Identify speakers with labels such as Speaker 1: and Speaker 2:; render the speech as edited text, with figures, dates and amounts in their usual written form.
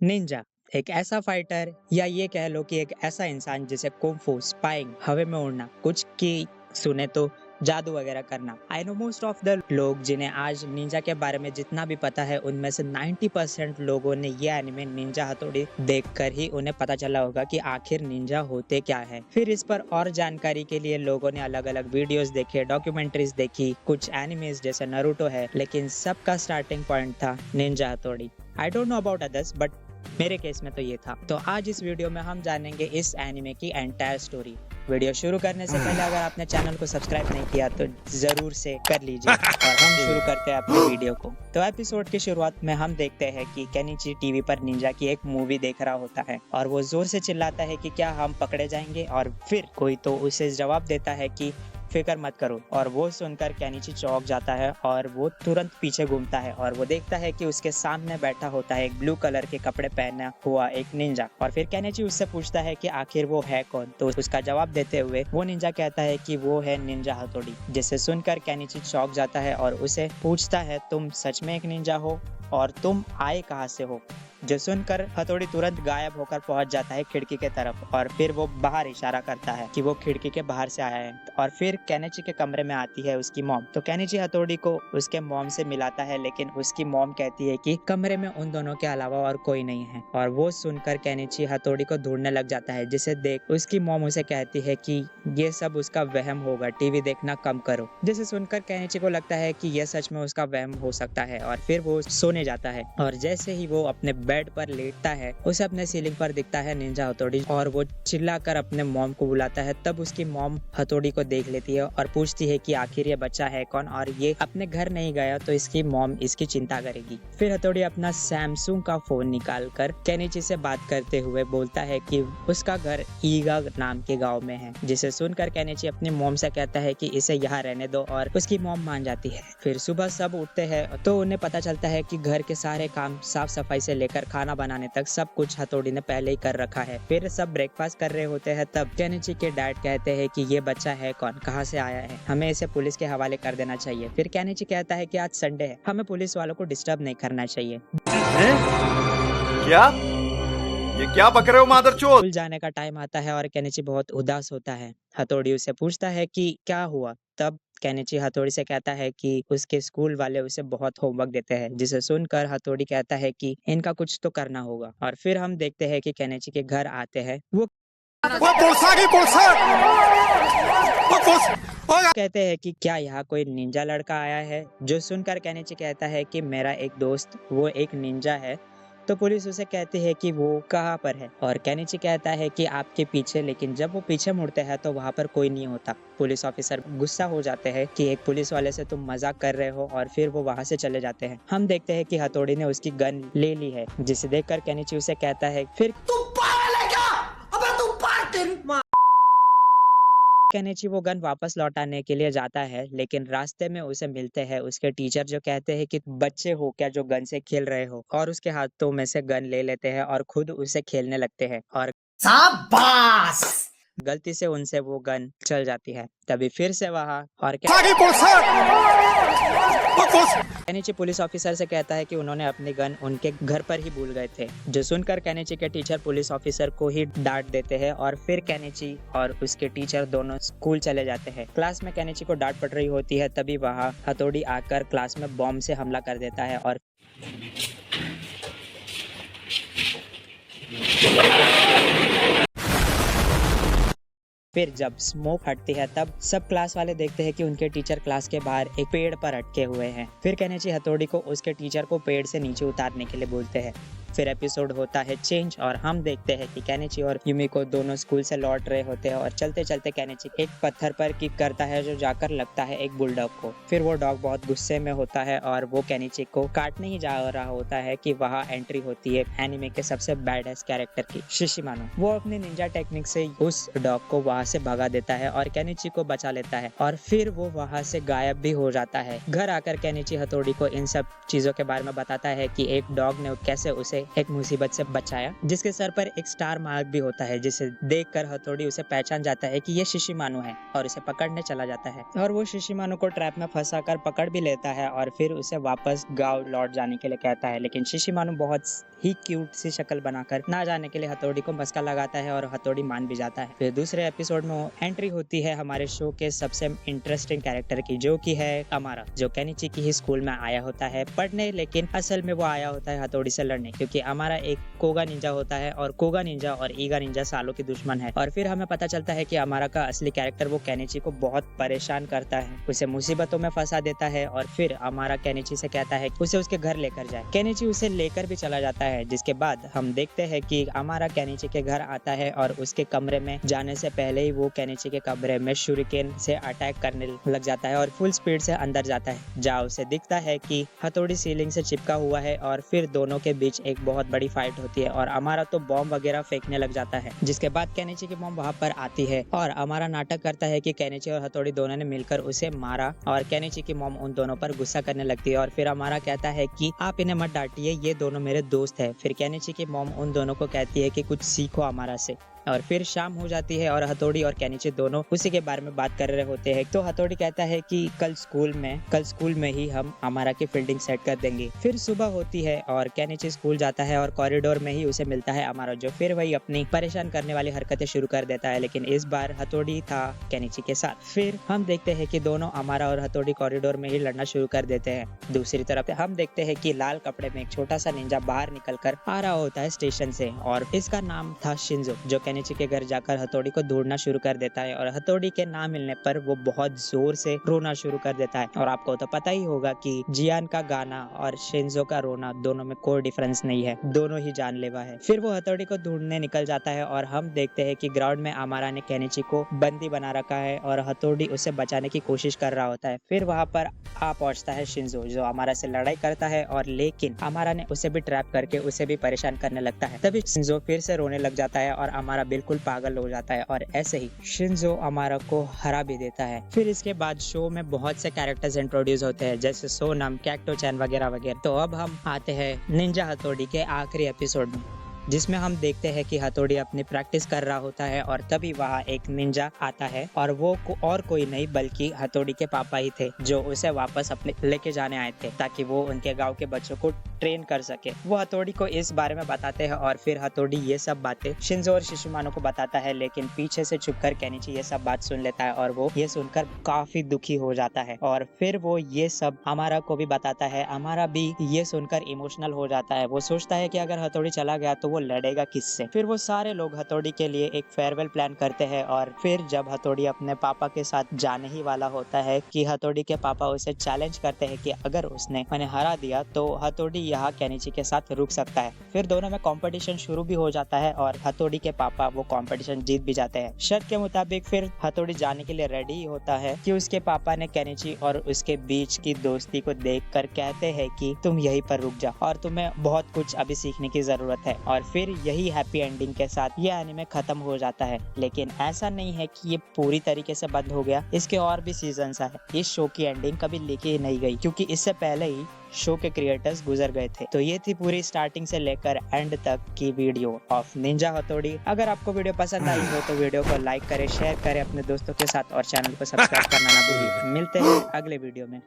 Speaker 1: Ninja एक ऐसा fighter या ये कह लो कि एक ऐसा इंसान जिसे कुंफू, स्पाइंग, हवा में उड़ना, कुछ की सुने तो जादू वगैरह करना। I know most of the लोग जिन्हें आज निंजा के बारे में जितना भी पता है उनमें से 90% लोगों ने ये एनिमे निंजा हथौड़ी देखकर ही उन्हें पता चला होगा कि आखिर निंजा होते क्या है। फिर इस पर और जानकारी के लिए लोगों ने अलग अलग वीडियोस देखे, डॉक्यूमेंट्रीज देखी, कुछ एनिमेज जैसे नारुतो है, लेकिन सबका स्टार्टिंग पॉइंट था निंजा हथौड़ी। I don't know about others but मेरे केस में तो ये था। तो आज इस वीडियो में हम जानेंगे इस एनिमे की एंटायर स्टोरी। वीडियो शुरू करने से पहले अगर आपने चैनल को सब्सक्राइब नहीं किया तो जरूर से कर लीजिए और हम शुरू करते हैं अपने वीडियो को। तो एपिसोड की शुरुआत में हम देखते हैं कि केनिची टीवी पर निंजा की एक मूवी देख रहा होता है और वो जोर से चिल्लाता है कि क्या हम पकड़े जाएंगे, और फिर कोई तो उसे जवाब देता है कि फिक्र मत करो। और वो सुनकर केनिची चौंक जाता है और वो तुरंत पीछे घूमता है और वो देखता है कि उसके सामने बैठा होता है एक ब्लू कलर के कपड़े पहना हुआ एक निंजा। और फिर केनिची उससे पूछता है कि आखिर वो है कौन। तो उसका जवाब देते हुए वो निंजा कहता है कि वो है निंजा हथौड़ी, जिसे सुनकर केनिची चौंक जाता है और उसे पूछता है तुम सच में एक निंजा हो और तुम आए कहाँ से हो। जो सुनकर हथौड़ी तुरंत गायब होकर पहुंच जाता है खिड़की के तरफ और फिर वो बाहर इशारा करता है कि वो खिड़की के बाहर से आया है। और फिर केनिची के कमरे में आती है उसकी मॉम। तो केनिची हथौड़ी को उसके मॉम से मिलाता है, लेकिन उसकी मॉम कहती है कि कमरे में उन दोनों के अलावा और कोई नहीं है। और वो सुनकर केनिची हथौड़ी को ढूंढने लग जाता है, जिसे देख उसकी मॉम उसे कहती है कि ये सब उसका वहम होगा, टीवी देखना कम करो। जिसे सुनकर केनिची को लगता है कि यह सच में उसका वहम हो सकता है और फिर वो सोने जाता है। और जैसे ही वो अपने बेड पर लेटता है उसे अपने सीलिंग पर दिखता है निंजा हथौड़ी और वो चिल्लाकर अपने मॉम को बुलाता है। तब उसकी मॉम हथौड़ी को देख लेती है और पूछती है कि आखिर ये बच्चा है कौन और ये अपने घर नहीं गया तो इसकी मॉम इसकी चिंता करेगी। फिर हथौड़ी अपना सैमसंग का फोन निकालकर केनिची से बात करते हुए बोलता है कि उसका घर ईगा नाम के गाँव में है। जिसे सुनकर केनिची अपनी मॉम से कहता है कि इसे यहाँ रहने दो और उसकी मॉम मान जाती है। फिर सुबह सब उठते हैं तो उन्हें पता चलता है कि घर के सारे काम साफ सफाई से लेकर खाना बनाने तक सब कुछ हथौड़ी ने पहले ही कर रखा है। फिर सब ब्रेकफास्ट कर रहे होते हैं तब केनिची के डैड कहते हैं कि ये बच्चा है कौन, कहाँ से आया है, हमें इसे पुलिस के हवाले कर देना चाहिए। फिर केनिची कहता है कि आज संडे है, हमें पुलिस वालों को डिस्टर्ब नहीं करना चाहिए।
Speaker 2: क्या? ये क्या बक रहे हो मादरचोद?
Speaker 1: स्कूल जाने का टाइम आता है और केनिची बहुत उदास होता है। हथौड़ी उसे पूछता है कि क्या हुआ। तब केनिची हथौड़ी से कहता है कि उसके स्कूल वाले उसे बहुत होमवर्क देते हैं। जिसे सुनकर हथौड़ी कहता है कि इनका कुछ तो करना होगा। और फिर हम देखते हैं कि केनिची के घर आते हैं। वो कहते हैं कि क्या यहाँ कोई निंजा लड़का आया है। जो सुनकर केनिची कहता है कि मेरा एक दोस्त वो एक निंजा है। तो पुलिस उसे कहती है कि वो कहाँ पर है और केनिची कहता है कि आपके पीछे। लेकिन जब वो पीछे मुड़ते हैं तो वहाँ पर कोई नहीं होता। पुलिस ऑफिसर गुस्सा हो जाते हैं कि एक पुलिस वाले से तुम मजाक कर रहे हो और फिर वो वहाँ से चले जाते हैं। हम देखते हैं कि हथौड़ी ने उसकी गन ले ली है, जिसे देखकर केनिची उसे कहता है फिर केनिची वो गन वापस लौटाने के लिए जाता है, लेकिन रास्ते में उसे मिलते हैं उसके टीचर, जो कहते हैं कि बच्चे हो क्या जो गन से खेल रहे हो, और उसके हाथों में से गन ले लेते हैं और खुद उसे खेलने लगते हैं और शाबाश गलती से उनसे वो गन चल जाती है। तभी फिर से वहाँ और केनिची पुलिस ऑफिसर से कहता है कि उन्होंने अपनी गन उनके घर पर ही भूल गए थे। जो सुनकर केनिची के टीचर पुलिस ऑफिसर को ही डांट देते हैं और फिर केनिची और उसके टीचर दोनों स्कूल चले जाते हैं। क्लास में केनिची को डांट पड़ रही होती है, तभी वहाँ हथौड़ी आकर क्लास में बॉम्ब से हमला कर देता है और फिर जब स्मोक हटती है तब सब क्लास वाले देखते हैं कि उनके टीचर क्लास के बाहर एक पेड़ पर अटके हुए हैं। फिर केनिची हथौड़ी को उसके टीचर को पेड़ से नीचे उतारने के लिए बोलते हैं। फिर एपिसोड होता है चेंज और हम देखते हैं कि केनिची और युमिको दोनों स्कूल से लौट रहे होते हैं और चलते चलते केनिची एक पत्थर पर किक करता है जो जाकर लगता है एक बुलडॉग को। फिर वो डॉग बहुत गुस्से में होता है और वो केनिची को काटने ही जा रहा होता है कि वहाँ एंट्री होती है एनिमे के सबसे बैडेस्ट कैरेक्टर की, शिशिमानो। वो अपनी निंजा टेक्निक से उस डॉग को वहाँ से भगा देता है और केनिची को बचा लेता है और फिर वो वहाँ से गायब भी हो जाता है। घर आकर केनिची हथौड़ी को इन सब चीजों के बारे में बताता है कि एक डॉग ने कैसे उसे एक मुसीबत से बचाया, जिसके सर पर एक स्टार मार्क भी होता है, जिसे देखकर हथौड़ी उसे पहचान जाता है कि ये शिशिमानु है और उसे पकड़ने चला जाता है और वो शिशिमानु को ट्रैप में फंसाकर पकड़ भी लेता है और फिर उसे वापस गांव लौट जाने के लिए कहता है। लेकिन शिशिमानु बहुत ही क्यूट सी शक्ल बनाकर ना जाने के लिए हथौड़ी को मस्का लगाता है और हथौड़ी मान भी जाता है। फिर दूसरे एपिसोड में एंट्री होती है हमारे शो के सबसे इंटरेस्टिंग कैरेक्टर की, जो कि है अमारा, जो केनिची की ही स्कूल में आया होता है पढ़ने, लेकिन असल में वो आया होता है हथौड़ी से लड़ने, क्योंकि अमारा एक कोगा निंजा होता है और कोगा निंजा और ईगा निंजा सालों की दुश्मन है। और फिर हमें पता चलता है कि अमारा का असली कैरेक्टर वो केनिची को बहुत परेशान करता है, उसे मुसीबतों में फंसा देता है और फिर अमारा केनिची से कहता है उसे उसके घर लेकर जाए। केनिची उसे लेकर भी चला जाता है, जिसके बाद हम देखते हैं कि अमारा केनिची के घर आता है और उसके कमरे में जाने से पहले ही वो केनिची के कमरे में शूरिकेन से अटैक करने लग जाता है और फुल स्पीड से अंदर जाता है, जहाँ उसे दिखता है कि हथौड़ी सीलिंग से चिपका हुआ है और फिर दोनों के बीच एक बहुत बड़ी फाइट होती है और अमारा तो बॉम्ब वगैरह फेंकने लग जाता है। जिसके बाद केनिची की मॉम वहां पर आती है और अमारा नाटक करता है कि केनिची और हथौड़ी दोनों ने मिलकर उसे मारा और केनिची की मॉम उन दोनों पर गुस्सा करने लगती है और फिर अमारा कहता है कि आप इन्हें मत डांटिए, ये दोनों मेरे दोस्त है। फिर केनिची की मॉम उन दोनों को कहती है कि कुछ सीखो अमारा से। और फिर शाम हो जाती है और हथौड़ी और केनिची दोनों उसी के बारे में बात कर रहे होते हैं। तो हथौड़ी कहता है कि कल स्कूल में ही हम अमारा की फील्डिंग सेट कर देंगे। फिर सुबह होती है और केनिची स्कूल जाता है और कॉरिडोर में ही उसे मिलता है अमारा, जो फिर वही अपनी परेशान करने वाली हरकतें शुरू कर देता है, लेकिन इस बार हथौड़ी था केनिची के साथ। फिर हम देखते हैं कि दोनों अमारा और हथौड़ी कॉरिडोर में ही लड़ना शुरू कर देते हैं। दूसरी तरफ हम देखते हैं कि लाल कपड़े में एक छोटा सा निंजा बाहर निकलकर आ रहा होता है स्टेशन से और इसका नाम था शिंजो, जो केनिची के घर जाकर हथौड़ी को ढूंढना शुरू कर देता है और हथौड़ी के ना मिलने पर वो बहुत जोर से रोना शुरू कर देता है। और आपको तो पता ही होगा कि जियान का गाना और शिंजो का रोना दोनों में कोई डिफरेंस नहीं है, दोनों ही जानलेवा है। फिर वो हथौड़ी को ढूंढने निकल जाता है और हम देखते हैं कि ग्राउंड में अमारा ने केनिची को बंदी बना रखा है और हथौड़ी उसे बचाने की कोशिश कर रहा होता है। फिर वहां पर आ पहुंचता है शिंजो, जो अमारा से लड़ाई करता है और लेकिन अमारा ने उसे भी ट्रैप करके उसे भी परेशान करने लगता है। तभी शिंजो फिर से रोने लग जाता है और अमारा बिल्कुल पागल हो जाता है और ऐसे ही शिंजो अमारा को हरा भी देता है। फिर इसके बाद शो में बहुत से कैरेक्टर्स इंट्रोड्यूस होते हैं, जैसे सोनम, कैक्टो चैन वगैरह वगैरह। तो अब हम आते हैं निंजा हथौड़ी के आखिरी एपिसोड में, जिसमें हम देखते हैं कि हथौड़ी अपनी प्रैक्टिस कर रहा होता है और तभी वहाँ एक निंजा आता है और वो और कोई नहीं बल्कि हथौड़ी के पापा ही थे, जो उसे वापस अपने लेके जाने आए थे ताकि वो उनके गांव के बच्चों को ट्रेन कर सके। वो हथौड़ी को इस बारे में बताते हैं और फिर हथौड़ी ये सब बातें शिंजो और शिशुमानो को बताता है, लेकिन पीछे से छुपकर केनिची ये सब बात सुन लेता है और वो ये सुनकर काफी दुखी हो जाता है और फिर वो ये सब अमारा को भी बताता है। अमारा भी ये सुनकर इमोशनल हो जाता है। वो सोचता है कि अगर हथौड़ी चला गया तो वो लड़ेगा किससे। फिर वो सारे लोग हथौड़ी के लिए एक फेयरवेल प्लान करते हैं और फिर जब हथौड़ी अपने पापा के साथ जाने ही वाला होता है कि हथौड़ी के पापा उसे चैलेंज करते हैं कि अगर उसने उन्हें हरा दिया तो हथौड़ी यहाँ केनिची के साथ रुक सकता है। फिर दोनों में कंपटीशन शुरू भी हो जाता है और हथौड़ी के पापा वो कंपटीशन जीत भी जाते हैं। शर्त के मुताबिक फिर हथौड़ी जाने के लिए रेडी होता है कि उसके पापा ने केनिची और उसके बीच की दोस्ती को देखकर कहते हैं कि तुम यहीं पर रुक जाओ और तुम्हें बहुत कुछ अभी सीखने की जरूरत है। और फिर यही हैप्पी एंडिंग के साथ ये एनिमे खत्म हो जाता है। लेकिन ऐसा नहीं है कि ये पूरी तरीके से बंद हो गया, इसके और भी सीजन्स है। इस शो की एंडिंग कभी लिखी नहीं गई क्योंकि इससे पहले ही शो के क्रिएटर्स गुजर गए थे। तो ये थी पूरी स्टार्टिंग से लेकर एंड तक की वीडियो ऑफ निंजा हथौड़ी। अगर आपको वीडियो पसंद आई हो तो वीडियो को लाइक करें, शेयर करें अपने दोस्तों के साथ और चैनल को सब्सक्राइब करना ना भूलिए। मिलते हैं अगले वीडियो में।